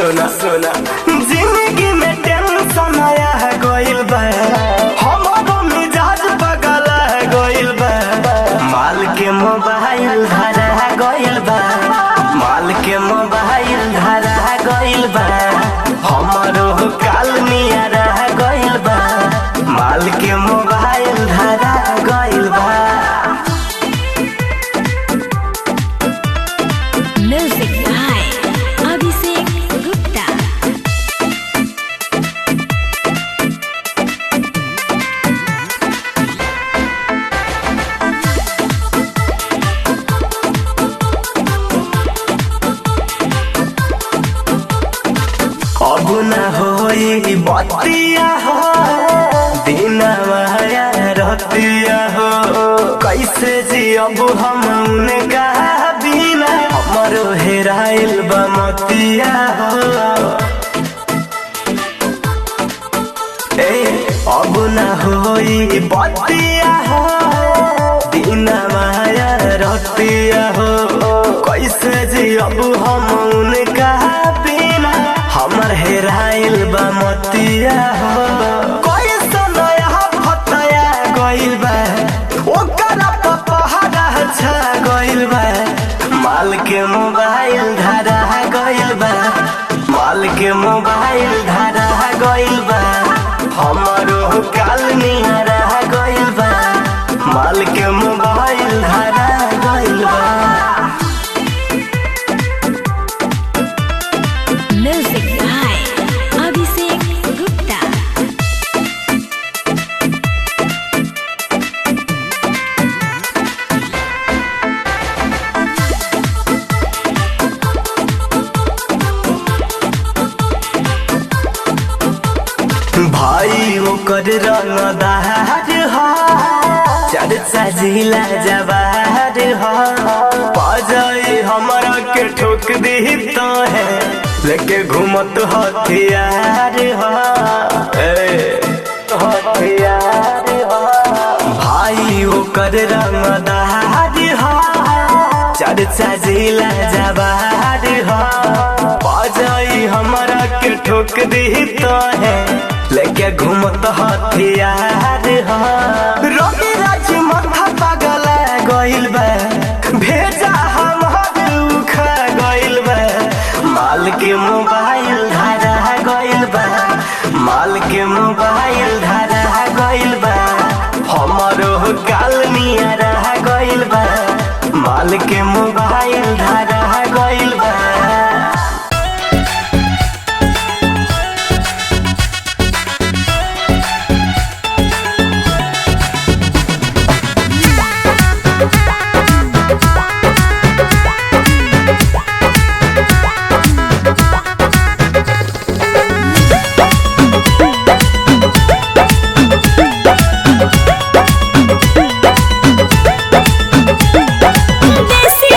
सोना सोना जिंदगी में टेंशन आया है गोइल बा, हमारो मिजाज बगल है गोइल बा। माल के मोबाइल धरा है गोइल बा, माल के मोबाइल धरा है गोइल बा। हमारो काल निया है गोइल बा, माल के मोबाइल धरा है गोइल बा। Music by Abhishek Gupta. अब न होई बतिया हो, दिनवा रतिया हो। कैसे जियब हम उनका बिना, हमरो हेराइल बमतिया हो। अब न होई बतिया हो, दिनवा रतिया हो। कैसे जियब हम उनका बिना, हमर हेराइल बमतिया हो। कैसन नया फतया गइल बा, ओकरा पपहरा छा गइल बा। माल के मोबाइल धरा गइल बा, माल के मोबाइल धरा गइल बा। हमरो काल निहरा गइल बा, माल के मोबाइल धरा गइल बा। Music by Abhishek Gupta. भाई ओकर रंगदार हो, चर्चा जिला जवार हो। पाजाई हमरा के ठोक दी तो है, लेके घूमत हथियार हो। हथियार हो भाई ओकर रंगदार हो, चर्चा जिला जवार हो। पाजाई हमरा के ठोक दी तो है, लेके घूमत हथियार हो। रोटी राज माथा पागल गइल बा, भेजा हम खा गइल बा। माल के मोबाइल धरा गइल बा, माल के मोबाइल धरा गइल बा। हमरो काल निया रह गइल बा, माल के मोबाइल धरा गइल बा। Desi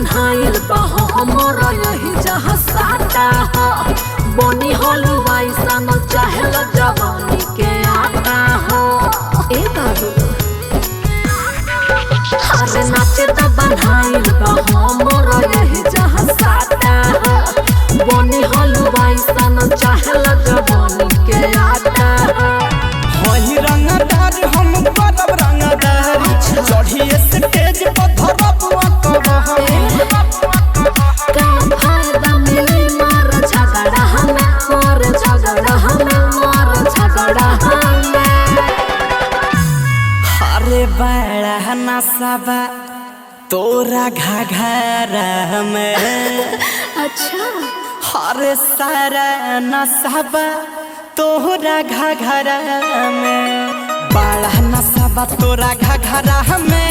बन्हाइल बहो हमर यही जहाँ साटा हो बनी हलवाई सन चाहेल जवानी के आटा हो ए बाबू अरे नाचे त बन्हाइल बहो हमर यही जहाँ साटा हो बनी हलवाई सन चाहेल जवानी के आटा हो होई रंगदार हम करब रंगदार चढ़ी स्टेज पर धरब का फायदा मिली मार झगड़ा हमें मार झगड़ा हमें मार झगड़ा हमें अरे बड़ा नसाबा तोरा घाघरा में अच्छा अरे सारा नसाबा तोरा घाघरा में बड़ा नसाबा तोरा घाघरा में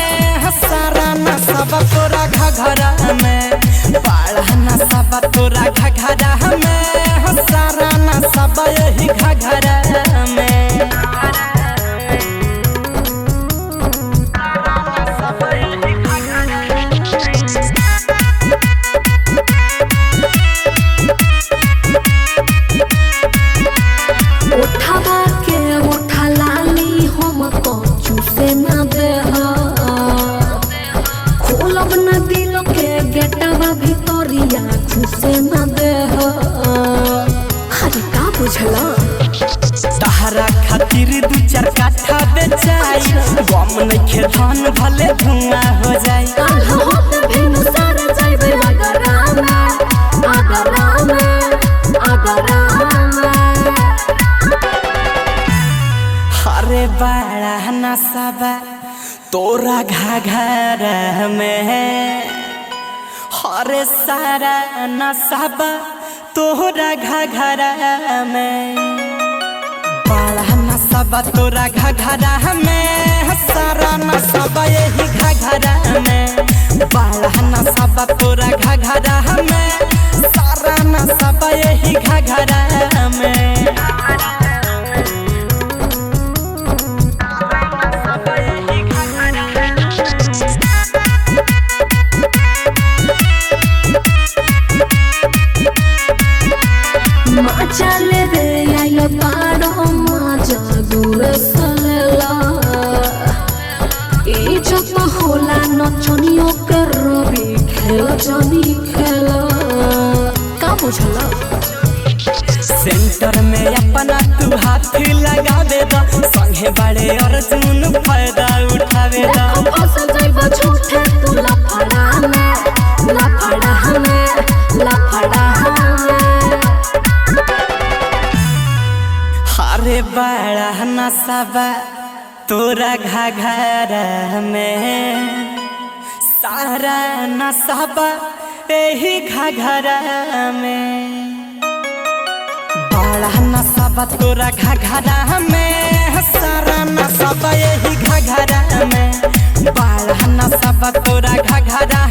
सारा नसाबा तोरा घाघरा में बड़ा नसाबा तोरा घाघरा में सारा नसाबा यही घाघरा में उठावा के उठा लाली हम तो चूसे न दे खोलब न दिल के गेटवा भितरिया घुसे न दे हरी का बुझला तहरा खातिर दू चार काठा बेचाई गम नइखे धन भले धुआं हो जाई काल होत भिनु सारे जाइबे अगरा में अगरा में अगरा में अरे बड़ा नसाबा तोरा घाघरा में अरे सारा नसाबा तोरा घाघरा में बड़ा नसाबा तोरा घाघरा में सारा नसाबा यही घाघरा में बड़ा नसाबा तोरा घाघरा में सारा नसाबा यही घाघरा में चले रे आइल बारो मजा दूर सलेला इज्जत होला नचनियो के रवि खेल जनी खेल का बुझला सेंटर में अपना तू हाथ लगावे दा संगे बड़े अर्जुन फायदा उठावे दा फसल जाइब झूठे तू लफड़ा में लफड़ा हमें लफड़ा हमें अरे बड़ा नसाबा तोरा घाघरा में सारा नसाबा यही घाघरा में बड़ा नसाबा तोरा घाघरा में सारा नसाबा यही घाघरा में बड़ा नसाबा तोरा घाघरा